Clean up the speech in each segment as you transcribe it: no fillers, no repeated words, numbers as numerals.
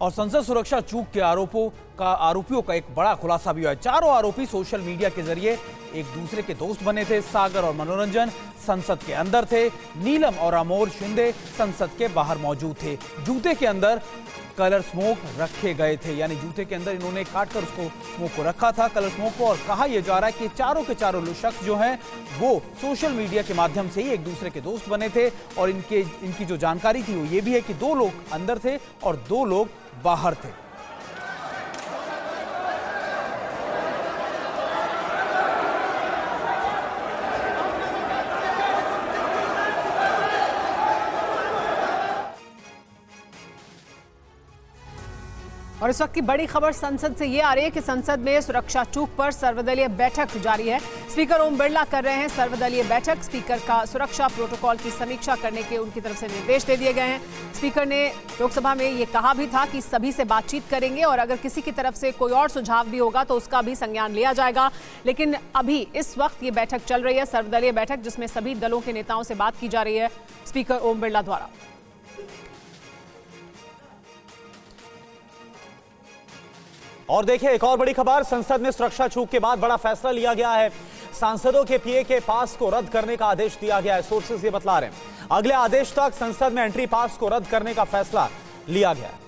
और संसद सुरक्षा चूक के आरोपियों का एक बड़ा खुलासा भी हुआ है। चारों आरोपी सोशल मीडिया के जरिए एक दूसरे के दोस्त बने थे। सागर और मनोरंजन संसद के अंदर थे, नीलम और अमोल शिंदे संसद के बाहर मौजूद थे। जूते के अंदर कलर स्मोक रखे गए थे, यानी जूते के अंदर इन्होंने काटकर उसको स्मोक को रखा था, कलर स्मोक को। और कहा यह जा रहा है कि चारों के चारों शख्स जो हैं वो सोशल मीडिया के माध्यम से ही एक दूसरे के दोस्त बने थे। और इनकी जो जानकारी थी वो ये भी है कि 2 लोग अंदर थे और 2 लोग बाहर थे। और इस वक्त की बड़ी खबर संसद से ये आ रही है कि संसद में सुरक्षा चूक पर सर्वदलीय बैठक जारी है। स्पीकर ओम बिरला कर रहे हैं सर्वदलीय बैठक। स्पीकर का सुरक्षा प्रोटोकॉल की समीक्षा करने के उनकी तरफ से निर्देश दे दिए गए हैं। स्पीकर ने लोकसभा में ये कहा भी था कि सभी से बातचीत करेंगे और अगर किसी की तरफ से कोई और सुझाव भी होगा तो उसका भी संज्ञान लिया जाएगा। लेकिन अभी इस वक्त ये बैठक चल रही है, सर्वदलीय बैठक, जिसमें सभी दलों के नेताओं से बात की जा रही है स्पीकर ओम बिरला द्वारा। और देखिए एक और बड़ी खबर, संसद में सुरक्षा चूक के बाद बड़ा फैसला लिया गया है। सांसदों के पीए के पास को रद्द करने का आदेश दिया गया है। सोर्सेज ये बतला रहे हैं अगले आदेश तक संसद में एंट्री पास को रद्द करने का फैसला लिया गया है।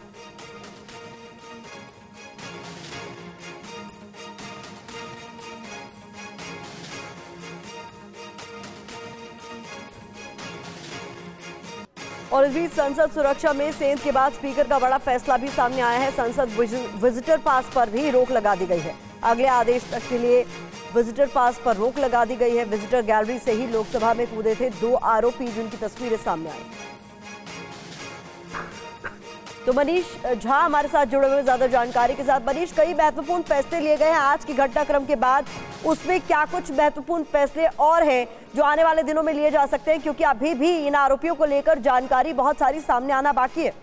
और इस बीच संसद सुरक्षा में सेंध के बाद स्पीकर का बड़ा फैसला भी सामने आया है। संसद विजिटर पास पर भी रोक लगा दी गई है। अगले आदेश तक के लिए विजिटर पास पर रोक लगा दी गई है। विजिटर गैलरी से ही लोकसभा में कूदे थे 2 आरोपी, जिनकी तस्वीरें सामने आई। तो मनीष झा हमारे साथ जुड़े हुए ज्यादा जानकारी के साथ। मनीष, कई महत्वपूर्ण फैसले लिए गए हैं आज के घटनाक्रम के बाद, उसमें क्या कुछ महत्वपूर्ण फैसले और हैं जो आने वाले दिनों में लिए जा सकते हैं, क्योंकि अभी भी इन आरोपियों को लेकर जानकारी बहुत सारी सामने आना बाकी है?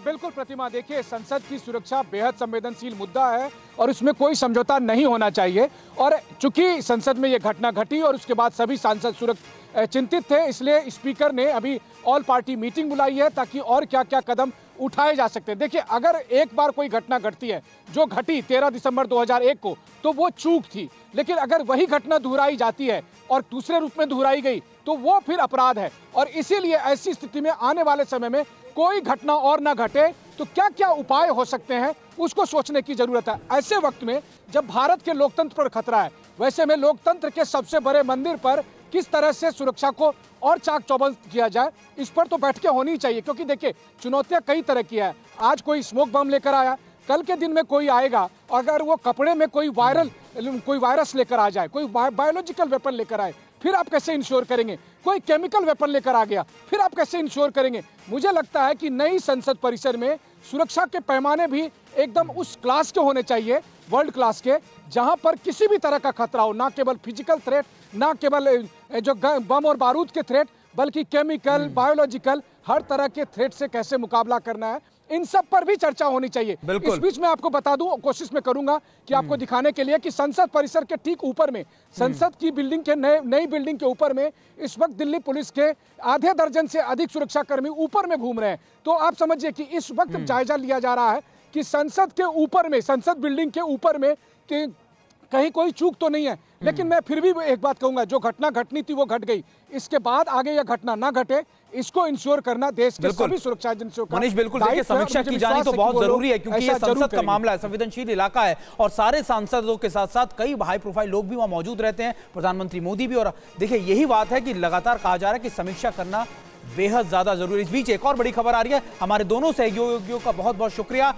बिल्कुल प्रतिमा, देखिए संसद की सुरक्षा बेहद संवेदनशील मुद्दा है और उसमें कोई समझौता नहीं होना चाहिए। और चूंकि संसद में ये घटना घटी और उसके बाद सभी सांसद चिंतित थे, इसलिए स्पीकर ने अभी ऑल पार्टी मीटिंग बुलाई है ताकि और क्या क्या कदम उठाए जा सकते हैं। देखिए अगर एक बार कोई घटना घटती है, जो घटी 13 दिसंबर 2001 को, तो वो चूक थी। लेकिन अगर वही घटना दोहराई जाती है और दूसरे रूप में दोहराई गई तो वो फिर अपराध है। और इसीलिए ऐसी स्थिति में आने वाले समय में कोई घटना और ना घटे तो क्या क्या उपाय हो सकते हैं उसको सोचने की जरूरत है। ऐसे वक्त में जब भारत के लोकतंत्र पर खतरा है, वैसे में लोकतंत्र के सबसे बड़े मंदिर पर किस तरह से सुरक्षा को और चाक चौबंद किया जाए, इस पर तो बैठकें होनी चाहिए। क्योंकि देखिए चुनौतियां कई तरह की है। आज कोई स्मोक बम लेकर आया, कल के दिन में कोई आएगा, अगर वो कपड़े में कोई वायरस लेकर आ जाए, कोई बायोलॉजिकल वेपन लेकर आए, फिर आप कैसे इंश्योर करेंगे? कोई केमिकल वेपन लेकर आ गया, फिर आप कैसे इंश्योर करेंगे? मुझे लगता है कि नई संसद परिसर में सुरक्षा के पैमाने भी एकदम उस क्लास के होने चाहिए, वर्ल्ड क्लास के, जहां पर किसी भी तरह का खतरा हो, ना केवल फिजिकल थ्रेट, ना केवल जो बम और बारूद के थ्रेट, बल्कि केमिकल, बायोलॉजिकल, हर तरह के थ्रेट से कैसे मुकाबला करना है, इन सब पर भी चर्चा होनी चाहिए। इस बीच में आपको बता दूं, कोशिश में करूंगा कि आपको दिखाने के लिए कि संसद परिसर के ठीक ऊपर में, संसद की बिल्डिंग के नई बिल्डिंग के ऊपर में इस वक्त दिल्ली पुलिस के आधे दर्जन से अधिक सुरक्षा कर्मी ऊपर में घूम रहे हैं। तो आप समझिए कि इस वक्त जायजा लिया जा रहा है कि संसद के ऊपर में, संसद बिल्डिंग के ऊपर में कि कहीं कोई चूक तो नहीं है। लेकिन मैं फिर भी एक बात कहूंगा, जो घटना घटनी थी वो घट गई, इसके बाद आगे यह घटना ना घटे, इसको इंश्योर करना देश के सभी सुरक्षा एजेंसियों का। मनीष, बिल्कुल देखिए, समीक्षा की जानी तो बहुत जरूरी है क्योंकि ये संसद का मामला है, संवेदनशील इलाका है और सारे सांसदों के साथ साथ कई हाई प्रोफाइल लोग भी वहां मौजूद रहते हैं, प्रधानमंत्री मोदी भी। और देखिए यही बात है कि लगातार कहा जा रहा है कि समीक्षा करना बेहद ज्यादा जरूरी है। इस बीच एक और बड़ी खबर आ रही है, हमारे दोनों सहयोगियों का बहुत बहुत शुक्रिया।